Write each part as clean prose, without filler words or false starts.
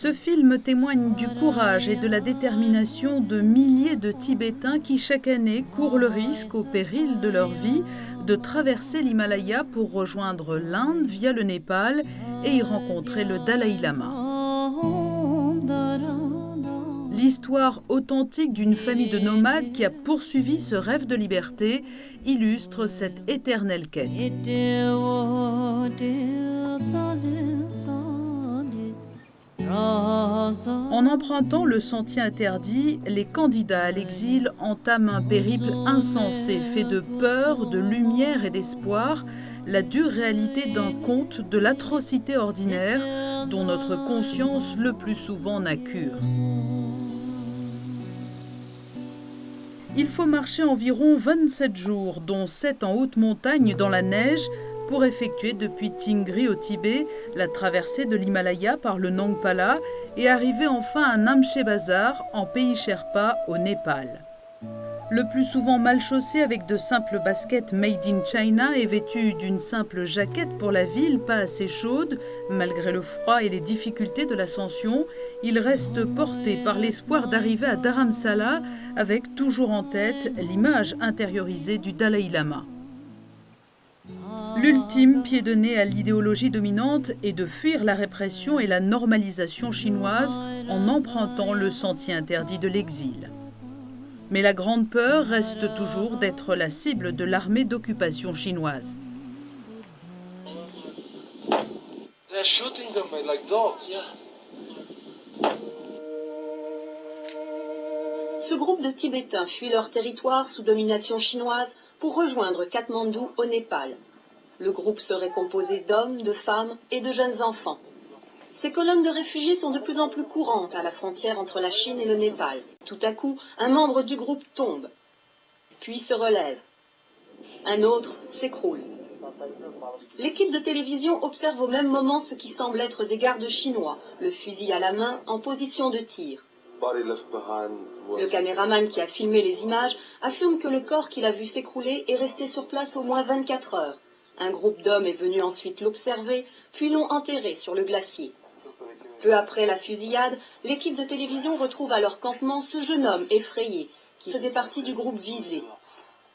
Ce film témoigne du courage et de la détermination de milliers de Tibétains qui chaque année courent le risque, au péril de leur vie, de traverser l'Himalaya pour rejoindre l'Inde via le Népal et y rencontrer le Dalai Lama. L'histoire authentique d'une famille de nomades qui a poursuivi ce rêve de liberté illustre cette éternelle quête. En empruntant le sentier interdit, les candidats à l'exil entament un périple insensé, fait de peur, de lumière et d'espoir, la dure réalité d'un conte de l'atrocité ordinaire dont notre conscience le plus souvent n'a cure. Il faut marcher environ 27 jours, dont 7 en haute montagne dans la neige, pour effectuer depuis Tingri au Tibet la traversée de l'Himalaya par le Nangpala et arriver enfin à Namche Bazar, en pays Sherpa, au Népal. Le plus souvent mal chaussé avec de simples baskets made in China et vêtu d'une simple jaquette pour la ville pas assez chaude, malgré le froid et les difficultés de l'ascension, il reste porté par l'espoir d'arriver à Dharamsala avec toujours en tête l'image intériorisée du Dalai Lama. L'ultime pied de nez à l'idéologie dominante est de fuir la répression et la normalisation chinoise en empruntant le sentier interdit de l'exil. Mais la grande peur reste toujours d'être la cible de l'armée d'occupation chinoise. Ce groupe de Tibétains fuit leur territoire sous domination chinoise pour rejoindre Katmandou au Népal. Le groupe serait composé d'hommes, de femmes et de jeunes enfants. Ces colonnes de réfugiés sont de plus en plus courantes à la frontière entre la Chine et le Népal. Tout à coup, un membre du groupe tombe, puis se relève. Un autre s'écroule. L'équipe de télévision observe au même moment ce qui semble être des gardes chinois, le fusil à la main, en position de tir. Le caméraman qui a filmé les images affirme que le corps qu'il a vu s'écrouler est resté sur place au moins 24 heures. Un groupe d'hommes est venu ensuite l'observer, puis l'ont enterré sur le glacier. Peu après la fusillade, l'équipe de télévision retrouve à leur campement ce jeune homme effrayé, qui faisait partie du groupe visé.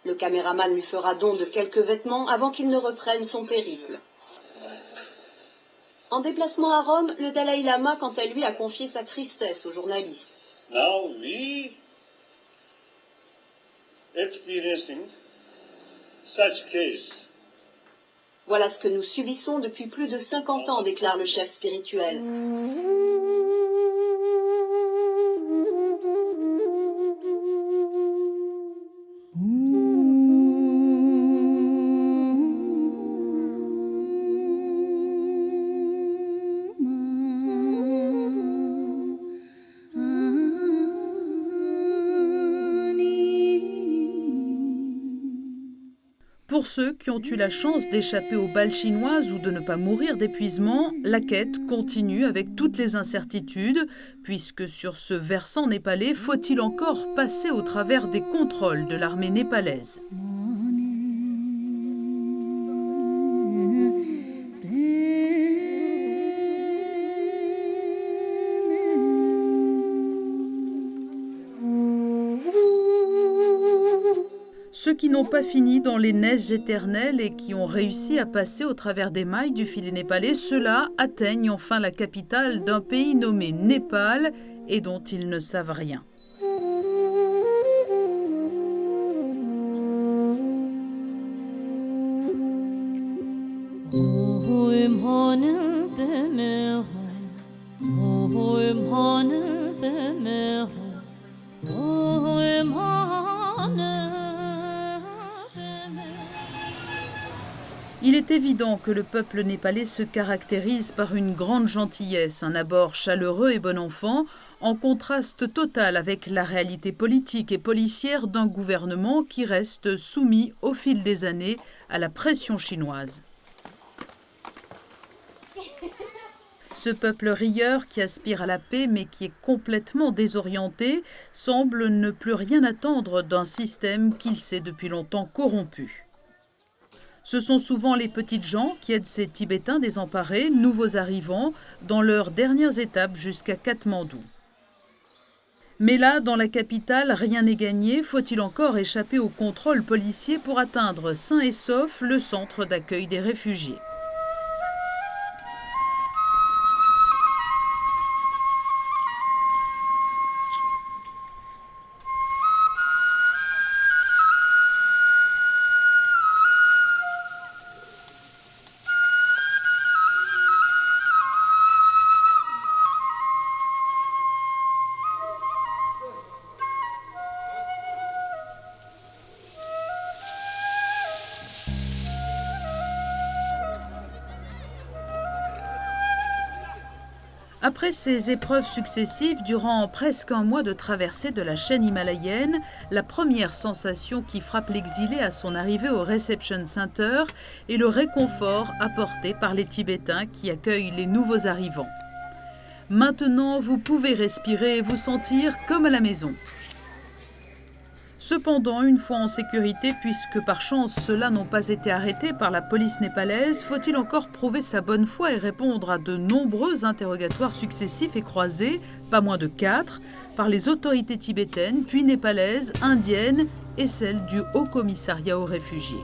Le caméraman lui fera don de quelques vêtements avant qu'il ne reprenne son périple. En déplacement à Rome, le Dalai Lama, quant à lui, a confié sa tristesse aux journalistes. Now we experiencing such case. Voilà ce que nous subissons depuis plus de 50 ans, déclare le chef spirituel. Pour ceux qui ont eu la chance d'échapper aux balles chinoises ou de ne pas mourir d'épuisement, la quête continue avec toutes les incertitudes, puisque sur ce versant népalais, faut-il encore passer au travers des contrôles de l'armée népalaise. Ceux qui n'ont pas fini dans les neiges éternelles et qui ont réussi à passer au travers des mailles du filet népalais, ceux-là atteignent enfin la capitale d'un pays nommé Népal et dont ils ne savent rien. Il est évident que le peuple népalais se caractérise par une grande gentillesse, un abord chaleureux et bon enfant, en contraste total avec la réalité politique et policière d'un gouvernement qui reste soumis au fil des années à la pression chinoise. Ce peuple rieur qui aspire à la paix mais qui est complètement désorienté semble ne plus rien attendre d'un système qu'il s'est depuis longtemps corrompu. Ce sont souvent les petites gens qui aident ces Tibétains désemparés, nouveaux arrivants, dans leurs dernières étapes jusqu'à Katmandou. Mais là, dans la capitale, rien n'est gagné. Faut-il encore échapper au contrôle policier pour atteindre sain et sauf le centre d'accueil des réfugiés? Après ces épreuves successives, durant presque un mois de traversée de la chaîne himalayenne, la première sensation qui frappe l'exilé à son arrivée au Reception Center est le réconfort apporté par les Tibétains qui accueillent les nouveaux arrivants. Maintenant, vous pouvez respirer et vous sentir comme à la maison. Cependant, une fois en sécurité, puisque par chance ceux-là n'ont pas été arrêtés par la police népalaise, faut-il encore prouver sa bonne foi et répondre à de nombreux interrogatoires successifs et croisés, pas moins de 4, par les autorités tibétaines, puis népalaises, indiennes et celles du Haut Commissariat aux réfugiés.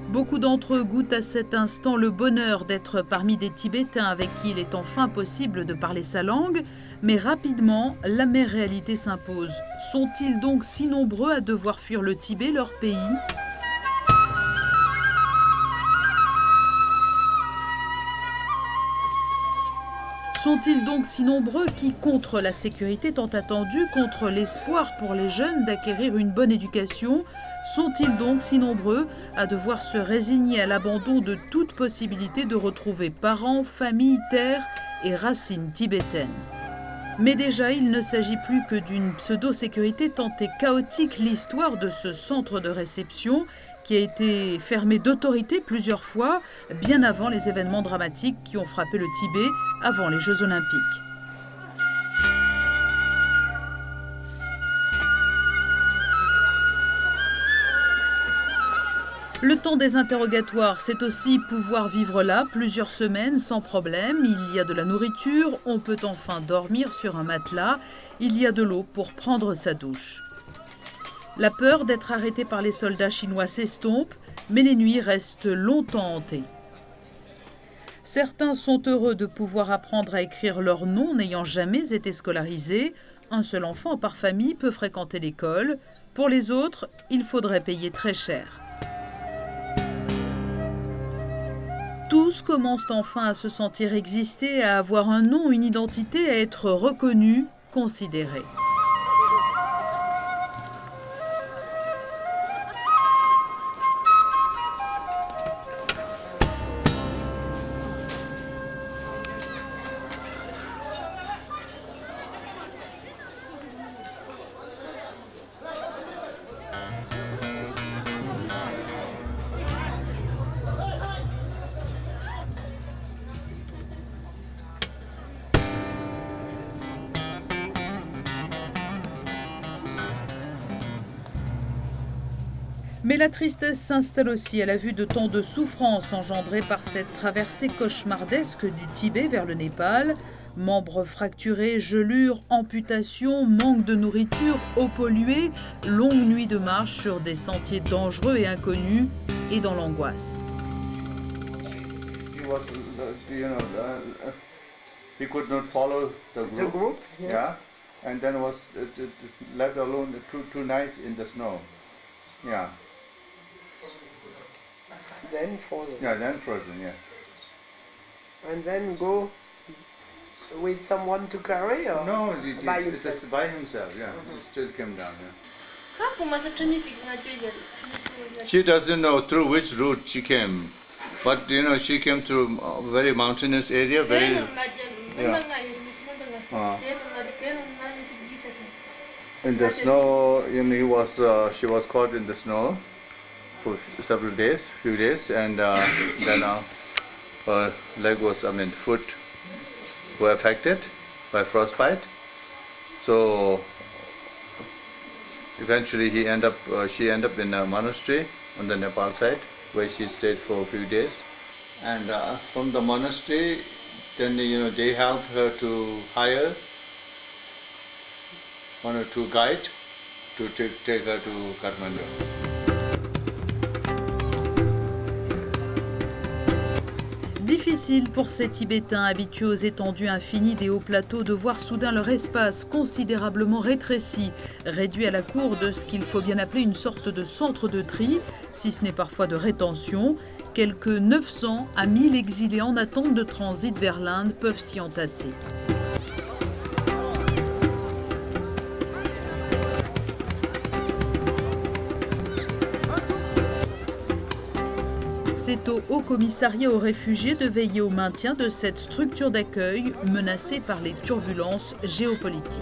Beaucoup d'entre eux goûtent à cet instant le bonheur d'être parmi des Tibétains avec qui il est enfin possible de parler sa langue, mais rapidement, l'amère réalité s'impose. Sont-ils donc si nombreux à devoir fuir le Tibet, leur pays ? Sont-ils donc si nombreux qui, contre la sécurité tant attendue, contre l'espoir pour les jeunes d'acquérir une bonne éducation, sont-ils donc si nombreux à devoir se résigner à l'abandon de toute possibilité de retrouver parents, famille, terre et racines tibétaines ? Mais déjà, il ne s'agit plus que d'une pseudo-sécurité tant est chaotique l'histoire de ce centre de réception qui a été fermé d'autorité plusieurs fois, bien avant les événements dramatiques qui ont frappé le Tibet avant les Jeux Olympiques. Le temps des interrogatoires, c'est aussi pouvoir vivre là plusieurs semaines sans problème. Il y a de la nourriture, on peut enfin dormir sur un matelas, il y a de l'eau pour prendre sa douche. La peur d'être arrêté par les soldats chinois s'estompe, mais les nuits restent longtemps hantées. Certains sont heureux de pouvoir apprendre à écrire leur nom n'ayant jamais été scolarisés. Un seul enfant par famille peut fréquenter l'école. Pour les autres, il faudrait payer très cher. Tous commencent enfin à se sentir exister, à avoir un nom, une identité, à être reconnus, considérés. Mais la tristesse s'installe aussi à la vue de tant de souffrances engendrées par cette traversée cauchemardesque du Tibet vers le Népal. Membres fracturés, gelures, amputations, manque de nourriture, eau polluée, longue nuit de marche sur des sentiers dangereux et inconnus et dans l'angoisse. He could not follow the group. Yes. Yeah, and then was left alone 2 nights in the snow. Yeah. Then frozen. Yeah, then frozen. Yeah. And then go with someone to carry or No, by it's himself? just by himself. Yeah, he still came down. Yeah. Как мы She doesn't know through which route she came, but she came through a very mountainous area. Very. In the snow, she was caught in the snow for several days, few days, and then her foot were affected by frostbite. So eventually she ended up in a monastery on the Nepal side, where she stayed for a few days. And from the monastery, then they helped her to hire 1 or 2 guides to take her to Kathmandu. Difficile pour ces Tibétains habitués aux étendues infinies des hauts plateaux de voir soudain leur espace considérablement rétréci, réduit à la cour de ce qu'il faut bien appeler une sorte de centre de tri, si ce n'est parfois de rétention. Quelques 900 à 1000 exilés en attente de transit vers l'Inde peuvent s'y entasser. C'est au Haut Commissariat aux réfugiés de veiller au maintien de cette structure d'accueil menacée par les turbulences géopolitiques.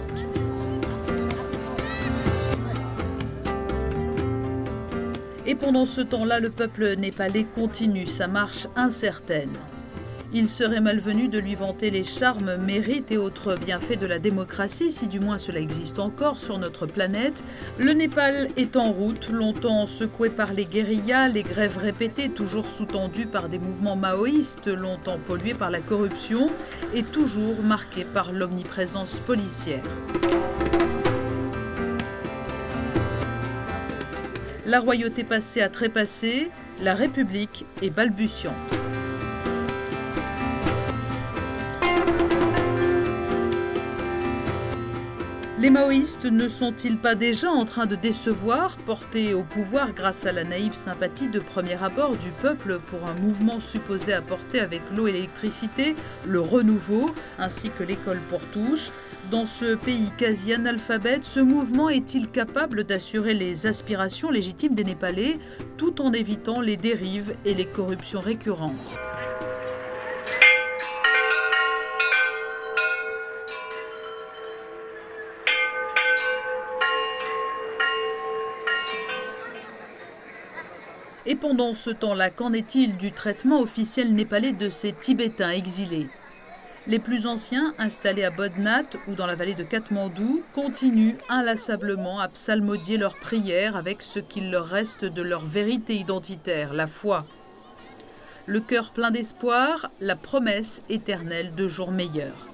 Et pendant ce temps-là, le peuple népalais continue sa marche incertaine. Il serait malvenu de lui vanter les charmes, mérites et autres bienfaits de la démocratie, si du moins cela existe encore sur notre planète. Le Népal est en route, longtemps secoué par les guérillas, les grèves répétées, toujours sous-tendues par des mouvements maoïstes, longtemps pollués par la corruption et toujours marqué par l'omniprésence policière. La royauté passée a trépassé, la République est balbutiante. Les maoïstes ne sont-ils pas déjà en train de décevoir, portés au pouvoir grâce à la naïve sympathie de premier abord du peuple pour un mouvement supposé apporter avec l'eau et l'électricité le renouveau, ainsi que l'école pour tous? Dans ce pays quasi analphabète, ce mouvement est-il capable d'assurer les aspirations légitimes des Népalais, tout en évitant les dérives et les corruptions récurrentes? Et pendant ce temps-là, qu'en est-il du traitement officiel népalais de ces Tibétains exilés? Les plus anciens, installés à Bodhnath ou dans la vallée de Katmandou, continuent inlassablement à psalmodier leurs prières avec ce qu'il leur reste de leur vérité identitaire, la foi. Le cœur plein d'espoir, la promesse éternelle de jours meilleurs.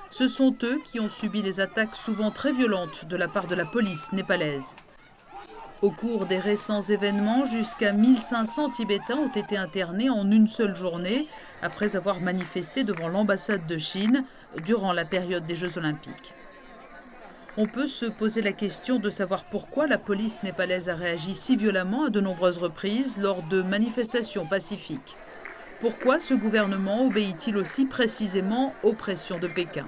Ce sont eux qui ont subi les attaques souvent très violentes de la part de la police népalaise. Au cours des récents événements, jusqu'à 1500 Tibétains ont été internés en une seule journée après avoir manifesté devant l'ambassade de Chine durant la période des Jeux Olympiques. On peut se poser la question de savoir pourquoi la police népalaise a réagi si violemment à de nombreuses reprises lors de manifestations pacifiques. Pourquoi ce gouvernement obéit-il aussi précisément aux pressions de Pékin ?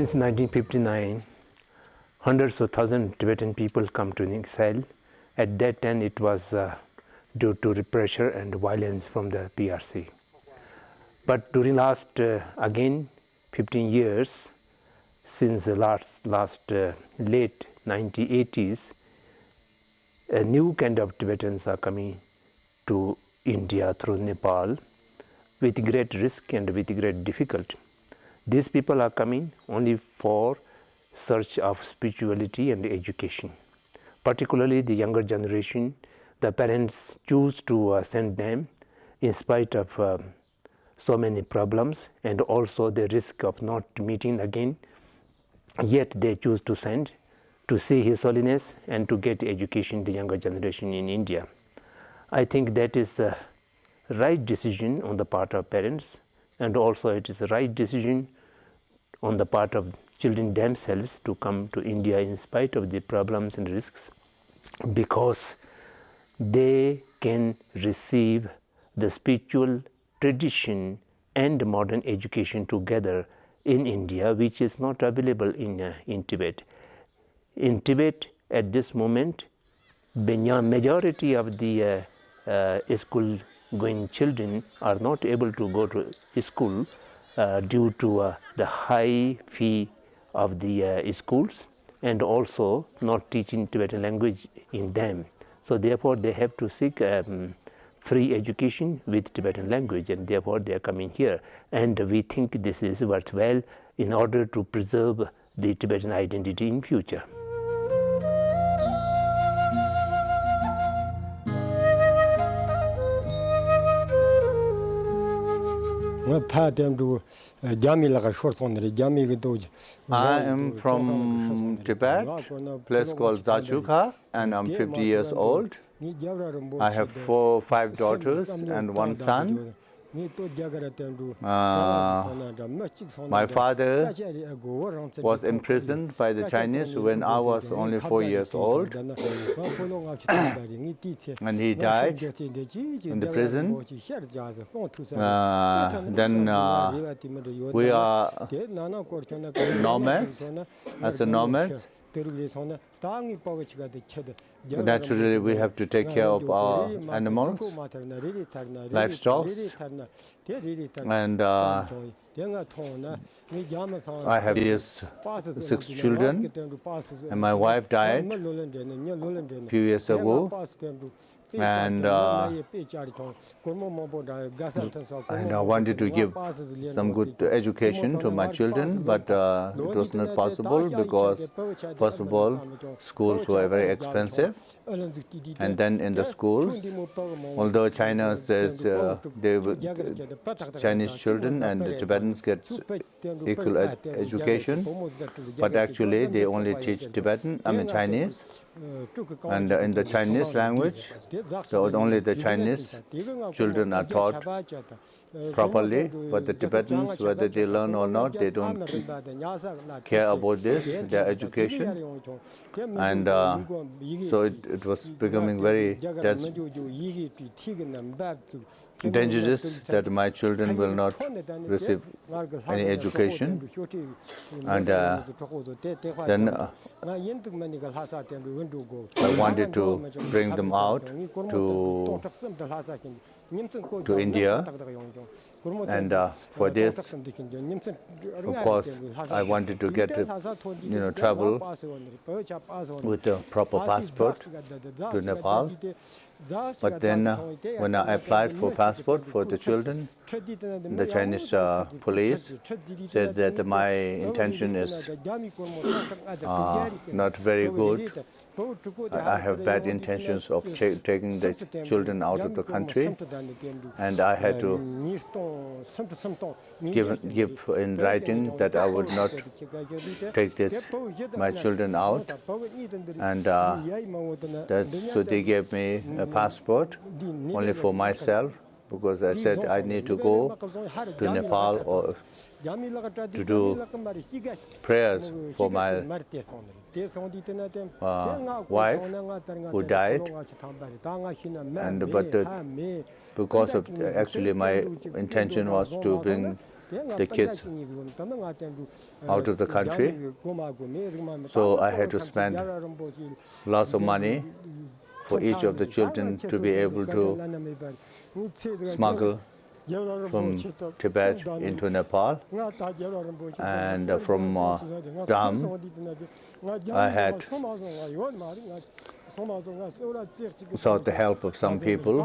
Since 1959, hundreds of thousands of Tibetan people come to exile. At that time, it was due to repression and violence from the PRC. But during last, again, 15 years, since the last late 1980s, a new kind of Tibetans are coming to India through Nepal with great risk and with great difficulty. These people are coming only for search of spirituality and education. Particularly the younger generation, the parents choose to send them in spite of so many problems and also the risk of not meeting again, yet they choose to send to see His Holiness and to get education, the younger generation in India. I think that is a right decision on the part of parents, and also it is a right decision on the part of children themselves to come to India in spite of the problems and risks, because they can receive the spiritual tradition and modern education together in India, which is not available in Tibet. In Tibet at this moment, majority of the school going children are not able to go to school due to the high fee of the schools and also not teaching Tibetan language in them. So therefore they have to seek free education with Tibetan language, and therefore they are coming here. And we think this is worthwhile in order to preserve the Tibetan identity in future. I am from Tibet, place called Zachukha, and I'm 50 years old. I have 5 daughters and 1 son. My father was imprisoned by the Chinese when I was only 4 years old, and he died in the prison. Then we are nomads. As a nomads, naturally we have to take care of our animals, livestock, and I have 6 children, and my wife died a few years ago, and I wanted to give some good education to my children, but it was not possible because, first of all, schools were very expensive, and then in the schools, although China says Chinese children and the Tibetans get equal education, but actually they only teach Chinese, and in the Chinese language, so only the Chinese children are taught properly, but the Tibetans, whether they learn or not, they don't care about this, their education, and so it was becoming very dangerous that my children will not receive any education, and then I wanted to bring them out to India, and for this, of course, I wanted to get travel with a proper passport to Nepal. But then when I applied for passport for the children, the Chinese police said that my intention is not very good. I have bad intentions of taking the children out of the country, and I had to give in writing that I would not take my children out, and so they gave me a passport only for myself, because I said I need to go to Nepal or to do prayers for my wife who died, and but because of actually my intention was to bring the kids out of the country. So I had to spend lots of money for each of the children to be able to smuggle from Tibet into Nepal. And from Dham, I had sought the help of some people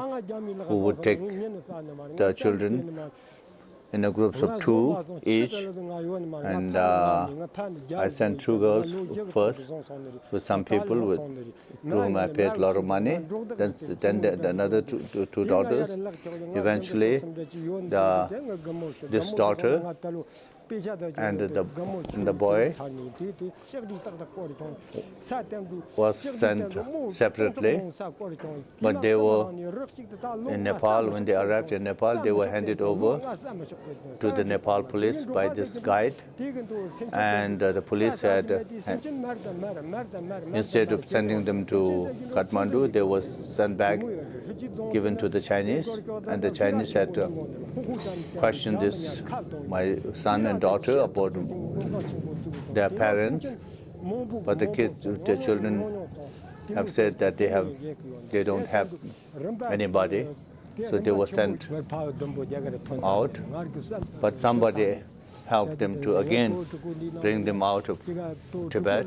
who would take the children in a groups of 2 each, and I sent 2 girls first with some people to whom I paid a lot of money, then the another two daughters. Eventually, this daughter and the boy was sent separately, but they were in Nepal. When they arrived in Nepal, they were handed over to the Nepal police by this guide, and the police said instead of sending them to Kathmandu, they were sent back, given to the Chinese, and the Chinese had questioned this, my son and daughter, about their parents, but the children have said that they don't have anybody, so they were sent out. But somebody helped them to again bring them out of Tibet.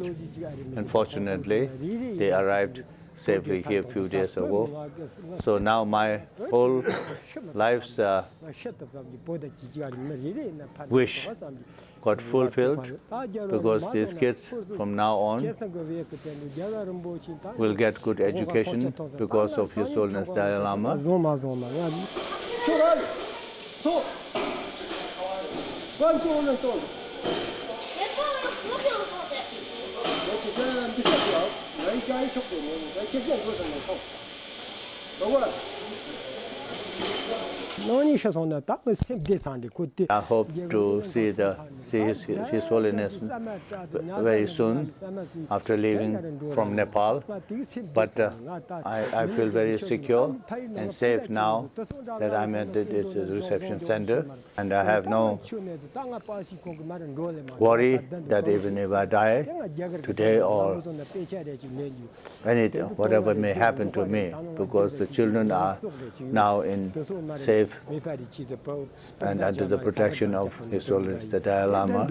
Unfortunately, they arrived safely here a few days ago. So now my whole life's wish got fulfilled, because these kids from now on will get good education because of His Holiness Dalai Lama. I hope to see His Holiness very soon after leaving from Nepal, but I feel very secure and safe now that I'm at this reception center, and I have no worry that even if I die today or whatever may happen to me, because the children are now in safe and under the protection of His Holiness the Dalai Lama.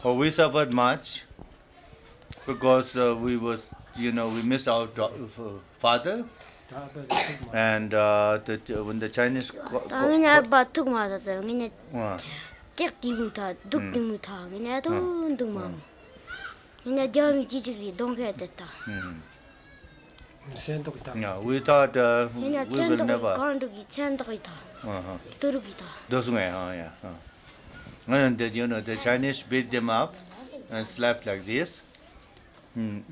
Oh, we suffered much because we missed our father, and when the Chinese we thought we will never. And the Chinese beat them up and slapped like this, and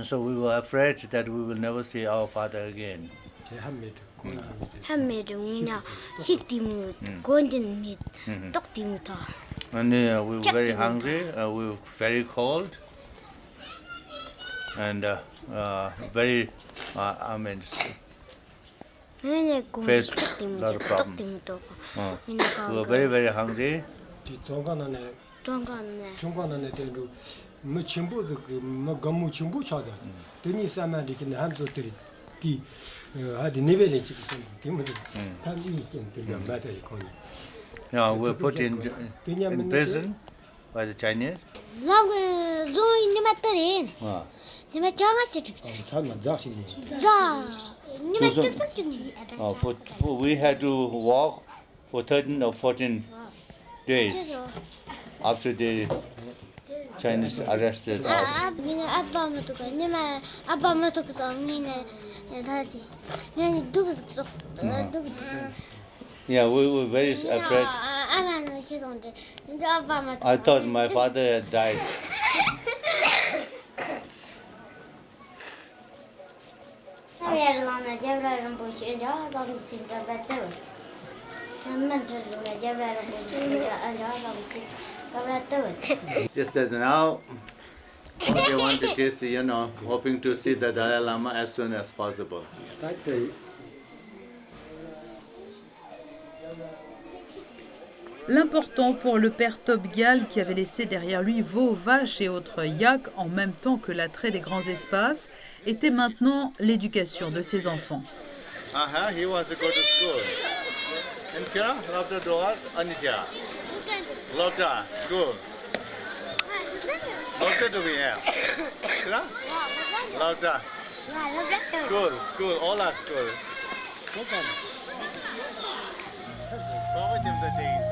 so we were afraid that we will never see our father again. And we were very hungry, we were very cold, and very, faced a lot of problems. We were very, very hungry. 중간에 된도 뭐 전부도 그뭐 건무 전부 차다. 되니 사람들이 한쪽들이 디 아디 레벨이 지금 때문에 한이 좀 맞아요 거기. Yeah, we were put in prison by the Chinese. 라고 조인이 맞더니 니가 장아찌 참만 자식이. 자 니가 뜻속이니 We had to walk for 13 or 14 days after the Chinese arrested us. 그냥 아빠한테 그 니가 아빠한테 그 상인에 다지 그냥 누구서 누구 Yeah, we were very afraid. 아마는 죄송한데 근데 아빠한테 I thought my father had died. 사회를 제브라는 보시 이제 너는 진짜 배트 남만들로 제브라는 보시 이제 Just that now, they wanted to see, hoping to see the Dalai Lama as soon as possible. L'important pour le père Tobgyal, qui avait laissé derrière lui veaux, vaches et autres yaks en même temps que l'attrait des grands espaces, était maintenant l'éducation de ses enfants. He wants to go to school. And Kira, Labda Doar, Anitya. Labda, school. Labda do we have? Kira? Labda. School, all our school. Forward in the days.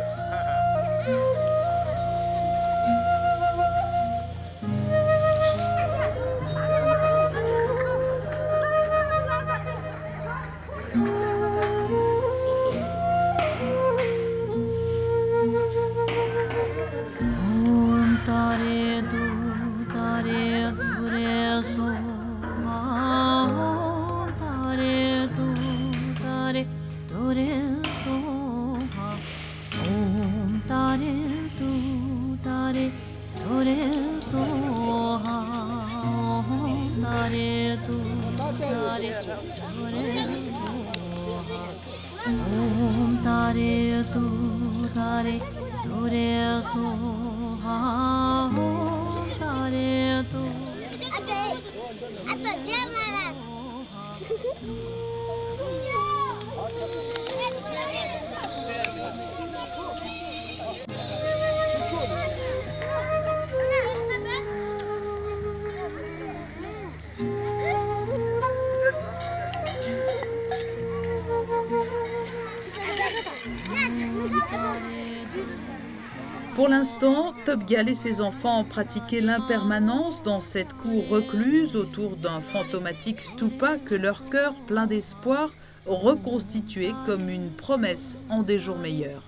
Pour l'instant, Tobgyal et ses enfants ont pratiqué l'impermanence dans cette cour recluse autour d'un fantomatique stupa que leur cœur, plein d'espoir, reconstituait comme une promesse en des jours meilleurs.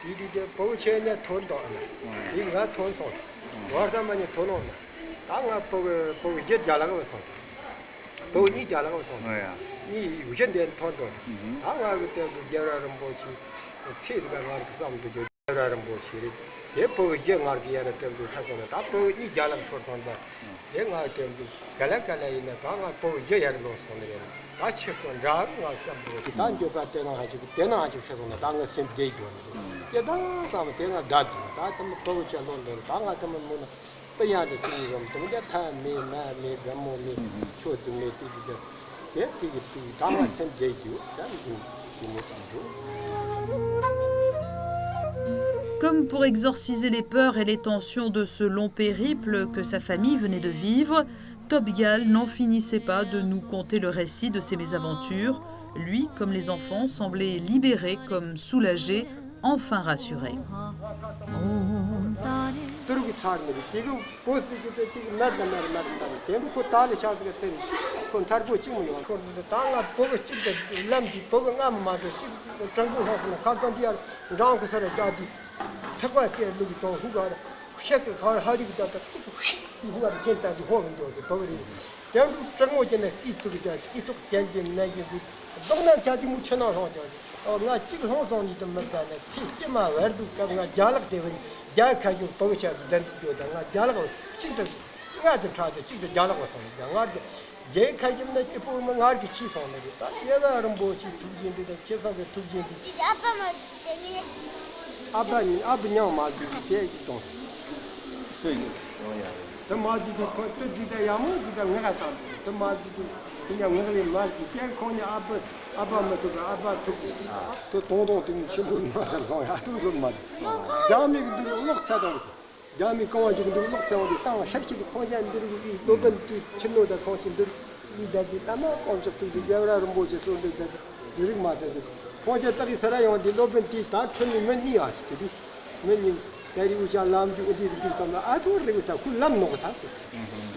이게 보체냐 돈도 안 해. 이거 돈 손. 와서만이 돈 없나. 당아 보고 이제 잘하고 있어. 보고 니 잘하고 있어. 이 우선된 돈도. 당아 그때 여러분 보지. 체드가 가르쳐 싸움도 여러분 보지. 예 보고 이제 말기야 때도 타서는 다 보고 니 잘하고 있어. 내가 때도 갈라갈라이나 당아 보고 이제 여러분 손에 다 쳤던 자가 싸움도. 단조가 때나 하지 때나 하지 해서는 당아 셈 되이도. 계단 사람 때나 다도 다좀 보고 쳐놓는데 당아도 뭐 빼야지 지금 동자 타미나미 감모미 쇼트미 티디가 대티기 당아 셈 되이도 Comme pour exorciser les peurs et les tensions de ce long périple que sa famille venait de vivre, Tobgyal n'en finissait pas de nous conter le récit de ses mésaventures. Lui, comme les enfants, semblait libéré, comme soulagé, enfin rassuré. 양주 정오전에 끼뚝이자 끼뚝 견진 내기 동난 자디 묻혀놔 하죠. 나 지금 홍성이 좀 먹다네. 치마 외도 가가 자락 되면 자카주 보셔 된도다. 나 자락 진짜 나한테 차대 진짜 자락 와서 나 제 가지면 내 보면 알기 치성네. 얘가는 뭐지 두진데 제가게 두진데. 아빠만 되게 아버님 말지 제 동. 더 말지 그 뜻이다 야무 그다 내가 다. 더 말지 그냥 내가 말지 그냥 거기 아빠만 또 동동 등 신분 맞아서 하도 말. 다음에 그 녹차도 야미 강아지도 녹차도 땅 샤키도 거기안들이 노번 진로다 거신들 이다지 아마 콘셉트도 야라는 곳에서 온데 이렇게 맞아서 거기 딱이 살아요. 노번 뒤다 틀리면 니야 지금 맨니 데리고 잘람도 어디 좀 아주 그리고 다 굴람 놓고 다.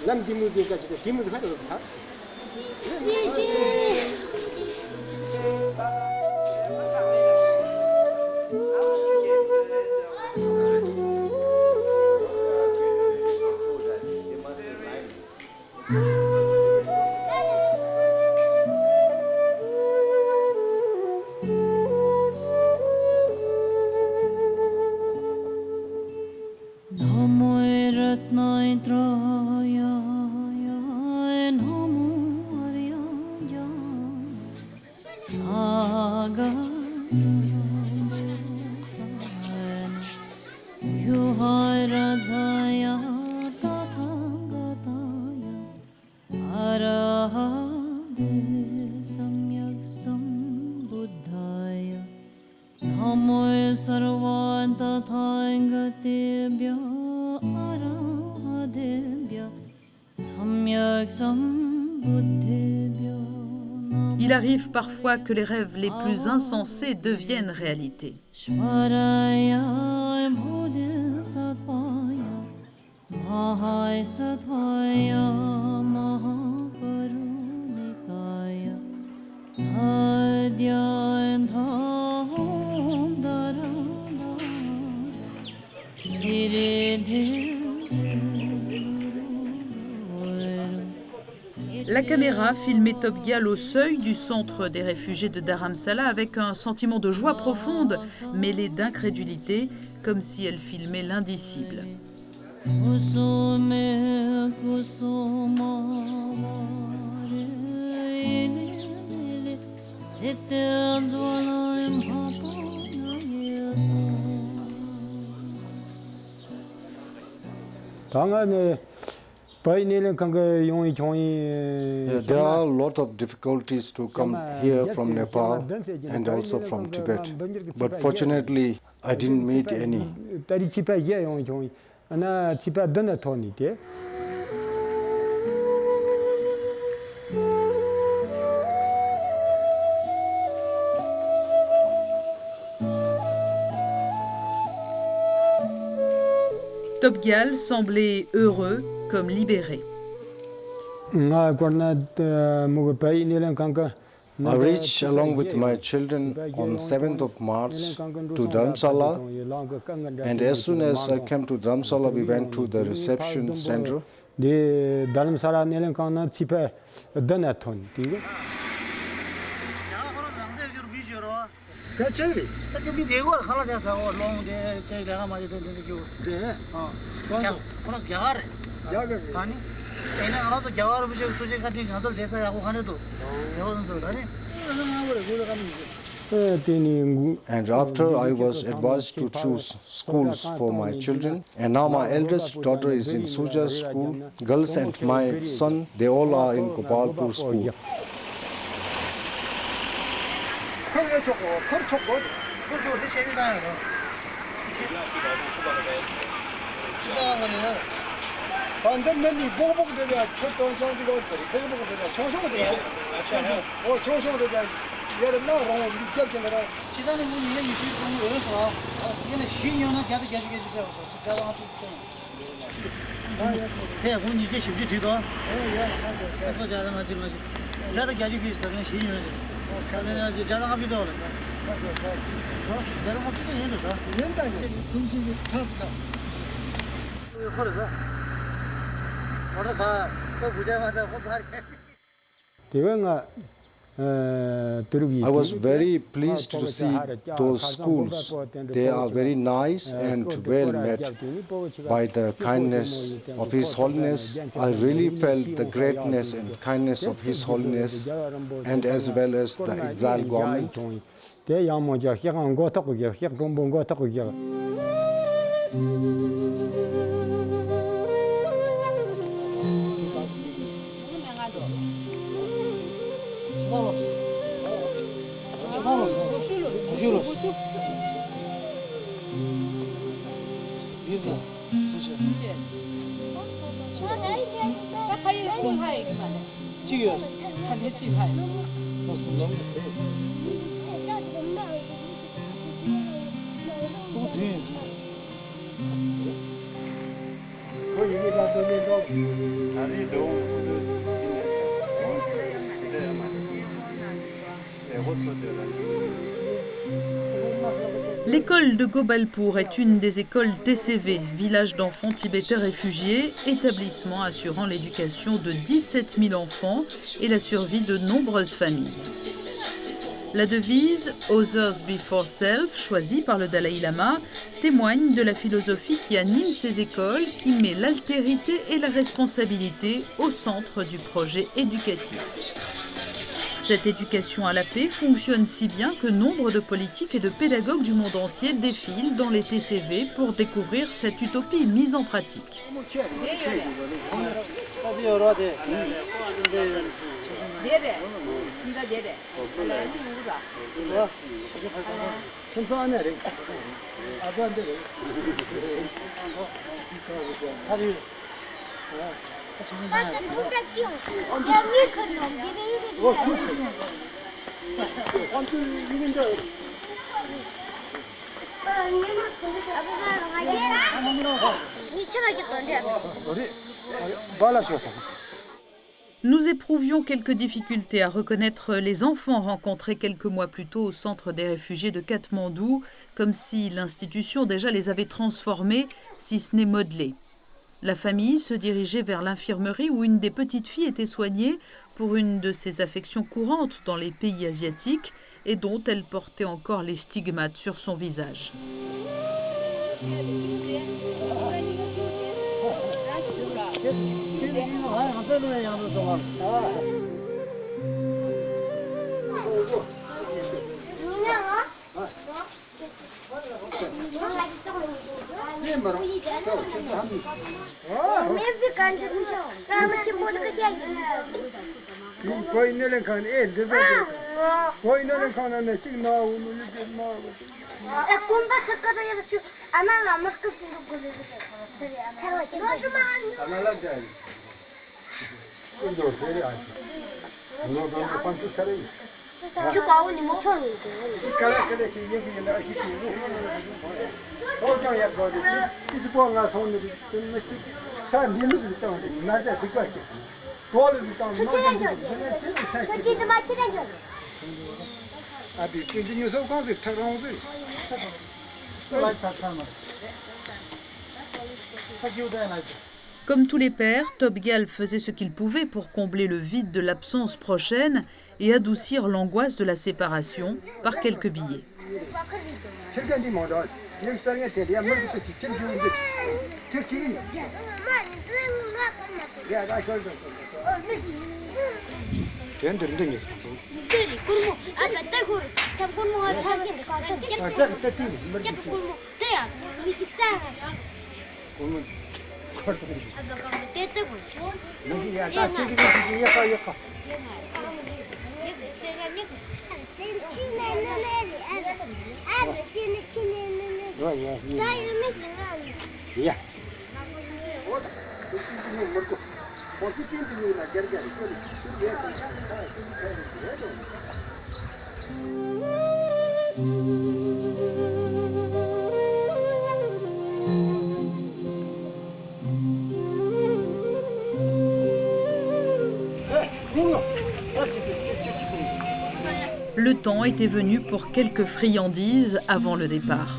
남 디무디까지 디무도 가도 다. Il arrive parfois que les rêves les plus insensés deviennent réalité. La caméra filmait Topgial au seuil du centre des réfugiés de Dharamsala avec un sentiment de joie profonde, mêlé d'incrédulité, comme si elle filmait l'indicible. There are a lot of difficulties to come here from Nepal and also from Tibet. But fortunately, I didn't meet any. Topgial semblait heureux comme libéré. I reached along with my children on 7th of March to Dharamsala, and as soon as I came to Dharamsala, we went to the reception center. And after I was advised to choose schools for my children, and now my eldest daughter is in Suja school, girls, and my son, they all are in Gopalpur school. I was very pleased to see those schools. They are very nice and well met by the kindness of His Holiness. I really felt the greatness and kindness of His Holiness and as well as the exile government. L'école de Gobalpur est une des écoles TCV, village d'enfants tibétains réfugiés, établissement assurant l'éducation de 17 000 enfants et la survie de nombreuses familles. La devise « Others before self », choisie par le Dalai Lama, témoigne de la philosophie qui anime ces écoles, qui met l'altérité et la responsabilité au centre du projet éducatif. Cette éducation à la paix fonctionne si bien que nombre de politiques et de pédagogues du monde entier défilent dans les TCV pour découvrir cette utopie mise en pratique. Nous éprouvions quelques difficultés à reconnaître les enfants rencontrés quelques mois plus tôt au centre des réfugiés de Katmandou, comme si l'institution déjà les avait transformés, si ce n'est modelés. La famille se dirigeait vers l'infirmerie où une des petites filles était soignée pour une de ces affections courantes dans les pays asiatiques et dont elle portait encore les stigmates sur son visage. Comme tous les pères, Tobgyal faisait ce qu'il pouvait pour combler le vide de l'absence prochaine et adoucir l'angoisse de la séparation par quelques billets. Le temps était venu pour quelques friandises avant le départ.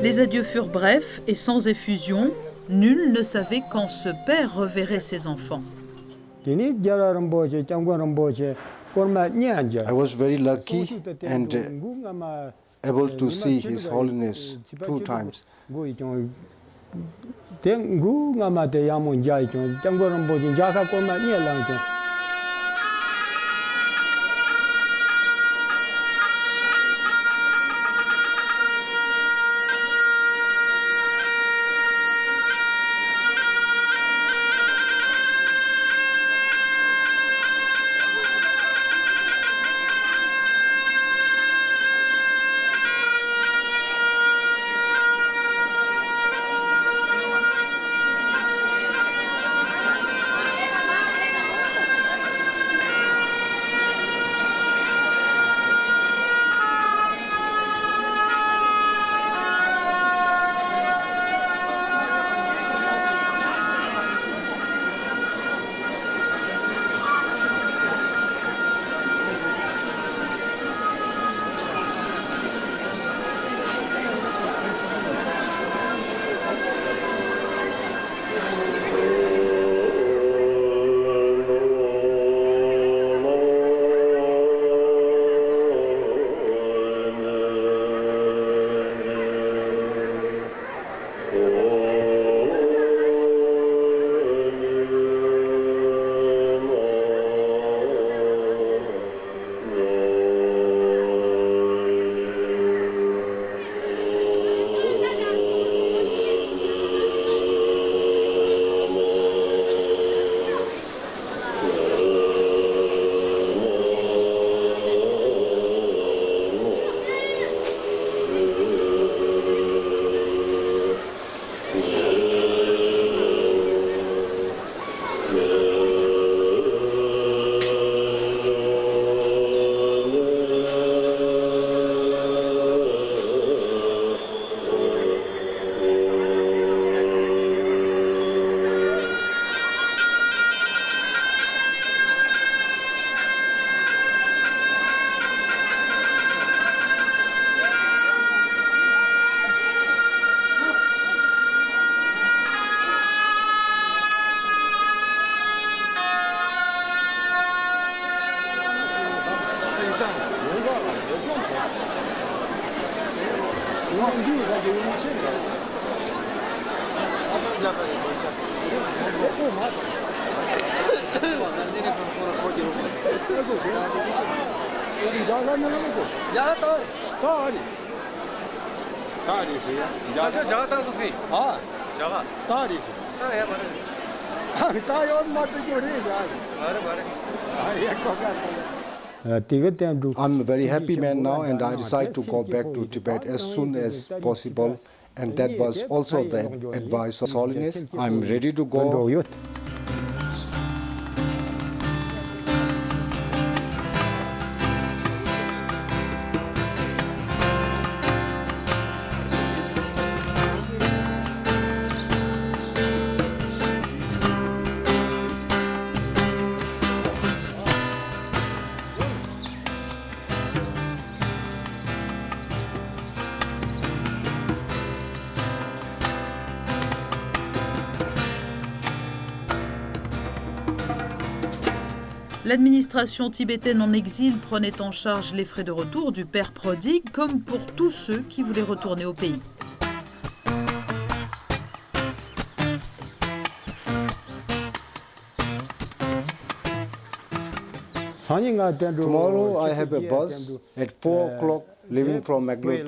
Les adieux furent brefs et sans effusion. Nul ne savait quand ce père reverrait ses enfants. I was very lucky and able to see His Holiness 2 times. I'm a very happy man now, and I decide to go back to Tibet as soon as possible. And that was also the advice of His Holiness. I'm ready to go. L'administration tibétaine en exil prenait en charge les frais de retour du père prodigue, comme pour tous ceux qui voulaient retourner au pays. Tomorrow I have a bus at 4 o'clock leaving from McLeod.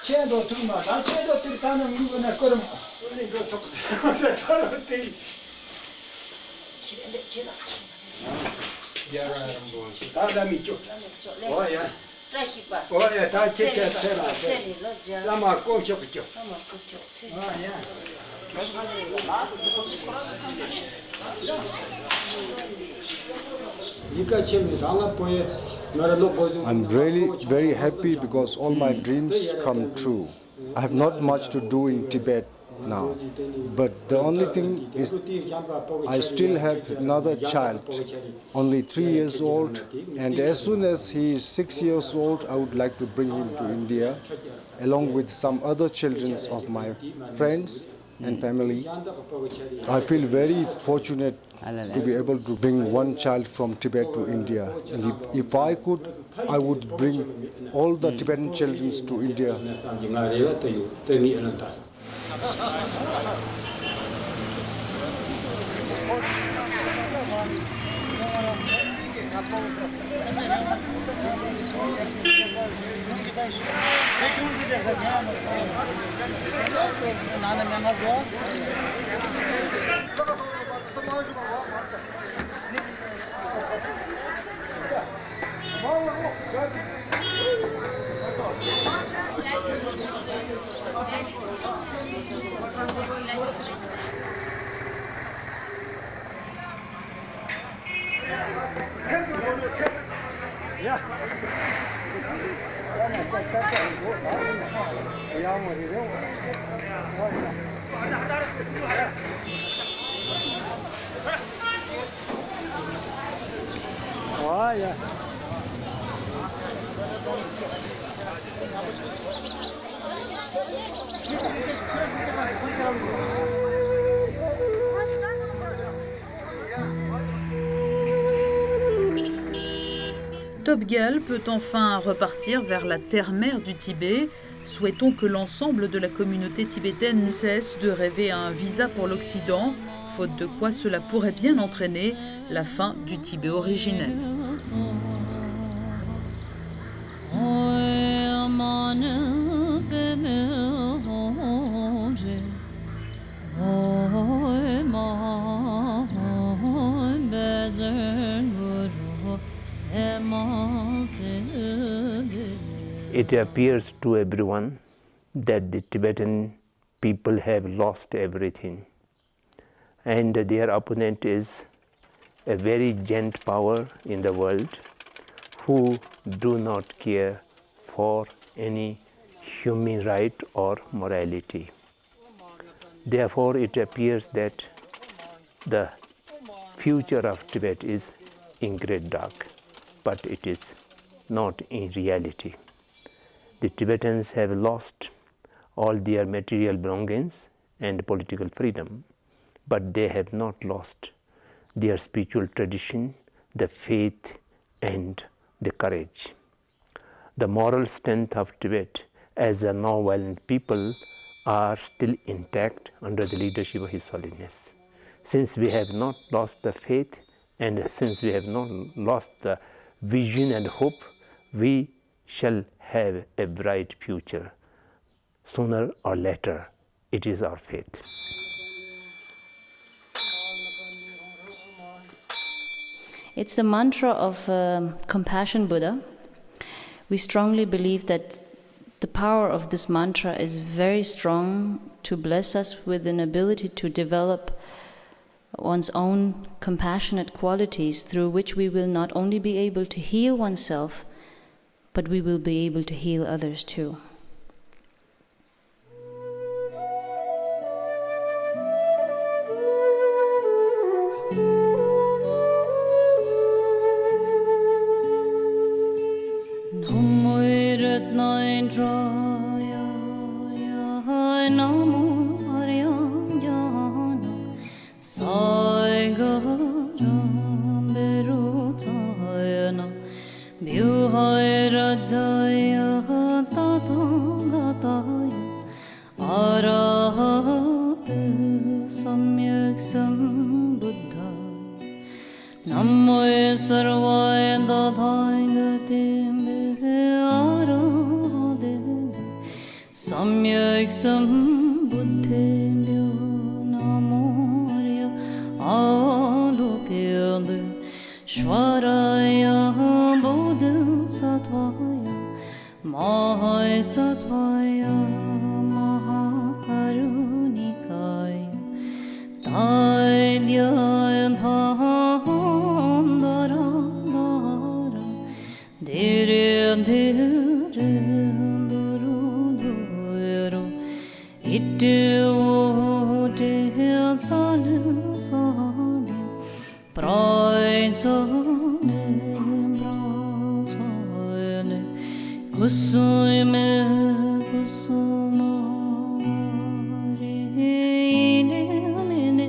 채도 들마 나 채도 들다는 이거나 걸음 우리 그 속도 따로때 집에 지나 야라 뭐 다람이 쪽 뭐야 뭐야 다 채채 채라 라마 꼼쇼죠 아야 I'm really very happy because all my dreams come true. I have not much to do in Tibet now, but the only thing is I still have another child, only 3 years old, and as soon as he is 6 years old, I would like to bring him to India along with some other children of my friends and family. I feel very fortunate to be able to bring one child from Tibet to India. And if I could, I would bring all the Tibetan children to India. Topgal peut enfin repartir vers la terre-mère du Tibet. Souhaitons que l'ensemble de la communauté tibétaine cesse de rêver à un visa pour l'Occident, faute de quoi cela pourrait bien entraîner la fin du Tibet originel. It appears to everyone that the Tibetan people have lost everything, and their opponent is a very giant power in the world who do not care for any human right or morality. Therefore, it appears that the future of Tibet is in great dark, but it is not in reality. The Tibetans have lost all their material belongings and political freedom, but they have not lost their spiritual tradition, the faith and the courage. The moral strength of Tibet as a non-violent people are still intact under the leadership of His Holiness. Since we have not lost the faith and since we have not lost the vision and hope, we shall have a bright future. Sooner or later, it is our faith. It's the mantra of Compassion Buddha. We strongly believe that the power of this mantra is very strong to bless us with an ability to develop one's own compassionate qualities through which we will not only be able to heal oneself, but we will be able to heal others too. Samyaksam buddhembhyo namorya alokyanda Shvaraya bodhisattvaya mahasattvaya mahakarunikaya Taidyanandara Dhirendhirenduruduyaro Ittuvodhyatsalisani Praitsani Pratsani Kusuyme kusumari Inemine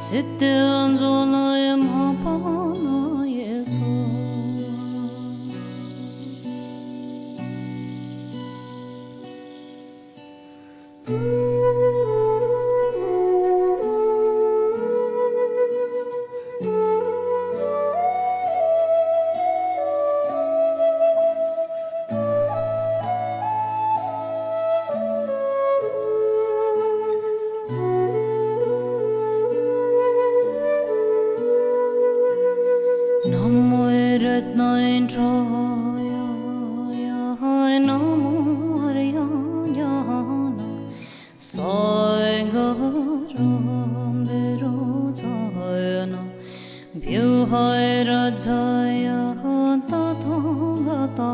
Sityanzonayam hapana Yesu Namo Ratnain Traya Namo Haryana Saigaram Virojayana Vyuhai Rajaya Tathagata